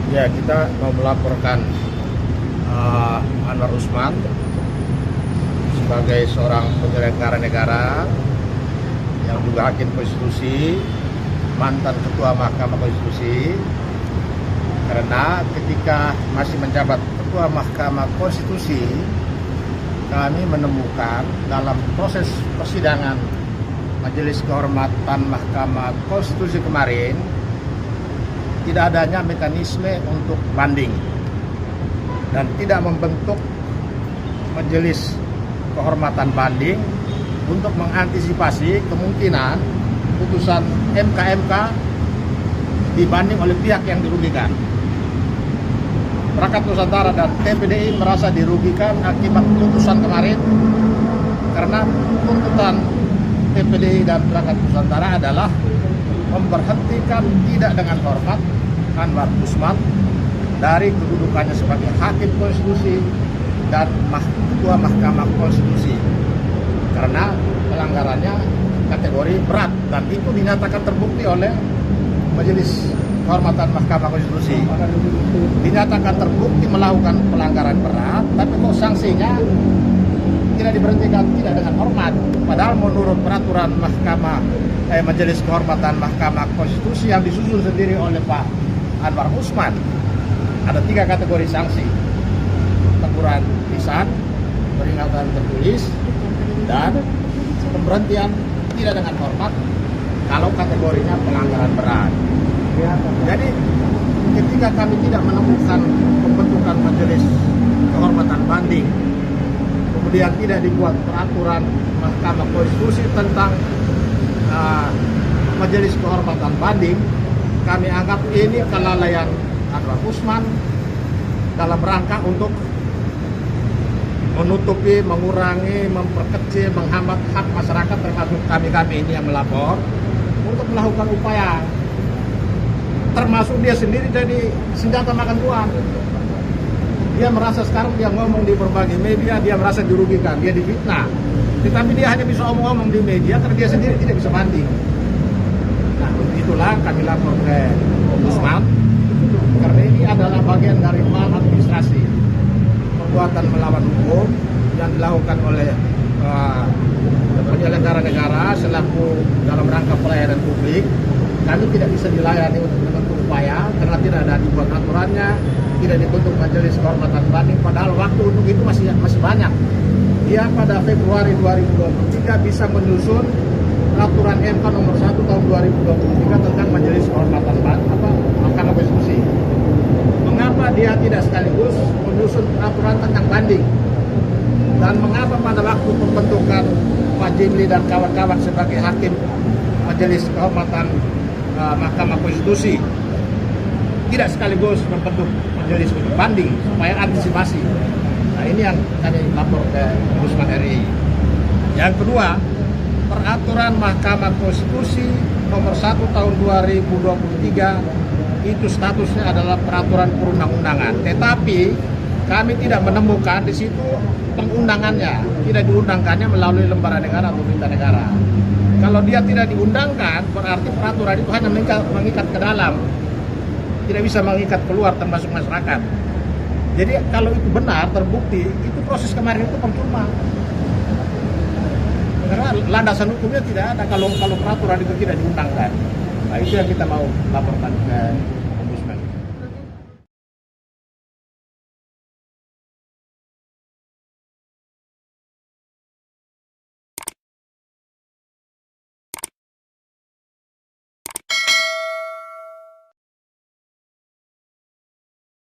Ya, kita mau melaporkan Anwar Usman sebagai seorang penyelenggara negara yang juga hakim konstitusi, mantan ketua Mahkamah Konstitusi, karena ketika masih menjabat ketua Mahkamah Konstitusi, kami menemukan dalam proses persidangan Majelis Kehormatan Mahkamah Konstitusi kemarin tidak adanya mekanisme untuk banding dan tidak membentuk Majelis Kehormatan banding untuk mengantisipasi kemungkinan putusan MK dibanding oleh pihak yang dirugikan. Perangkat Nusantara dan TPDI merasa dirugikan akibat putusan kemarin karena tuntutan TPDI dan Perangkat Nusantara adalah memberhentikan tidak dengan hormat Anwar Usman dari kedudukannya sebagai hakim konstitusi dan ketua Mahkamah Konstitusi karena pelanggarannya kategori berat dan itu dinyatakan terbukti oleh Majelis Kehormatan Mahkamah Konstitusi. Dinyatakan terbukti melakukan pelanggaran berat, tapi kok sanksinya tidak diberhentikan tidak dengan hormat. Padahal menurut peraturan Majelis Kehormatan Mahkamah Konstitusi yang disusun sendiri oleh Pak Anwar Usman, ada 3 kategori sanksi: teguran lisan, peringatan tertulis, dan pemberhentian tidak dengan hormat kalau kategorinya pelanggaran berat. Jadi ketika kami tidak menemukan pembentukan Majelis Kehormatan banding, kemudian tidak dibuat peraturan Mahkamah Konstitusi tentang Majelis Kehormatan banding, kami anggap ini kelalaian Anwar Usman dalam rangka untuk menutupi, mengurangi, memperkecil, menghambat hak masyarakat termasuk kami ini yang melapor untuk melakukan upaya, termasuk dia sendiri jadi senjata makan tuan. Dia merasa sekarang dia ngomong di berbagai media, dia merasa dirugikan, dia difitnah. Tetapi dia hanya bisa omong-omong di media karena dia sendiri tidak bisa banding. Nah, itulah kami lapor ke Ombudsman karena ini adalah bagian dari maladministrasi, perbuatan melawan hukum yang dilakukan oleh penyelenggara negara selaku dalam rangka pelayanan publik. Kami tidak bisa dilayani untuk menempuh upaya karena tidak ada dibuat aturannya, tidak dibentuk Majelis Kehormatan banding, padahal waktu untuk itu masih banyak. Dia pada Februari 2023 bisa menyusun peraturan MK nomor 1 tahun 2023 tentang Majelis Kehormatan Mahkamah Konstitusi. Mengapa dia tidak sekaligus menyusun peraturan tentang banding? Dan mengapa pada waktu pembentukan Pak Jimli dan kawan-kawan sebagai hakim Majelis Kehormatan Mahkamah Konstitusi tidak sekaligus membentuk majelis untuk banding supaya antisipasi? Nah, ini yang kami lapor ke Ombudsman RI. Yang kedua, peraturan Mahkamah Konstitusi nomor 1 tahun 2023 itu statusnya adalah peraturan perundang-undangan. Tetapi kami tidak menemukan di situ pengundangannya, tidak diundangkannya melalui lembaga negara atau berita negara. Kalau dia tidak diundangkan, berarti peraturan itu hanya mengikat ke dalam, tidak bisa mengikat keluar termasuk masyarakat. Jadi kalau itu benar, terbukti, itu proses kemarin itu percuma. Karena landasan hukumnya tidak ada kalau peraturan itu tidak diundangkan. Nah, itu yang kita mau laporkan ke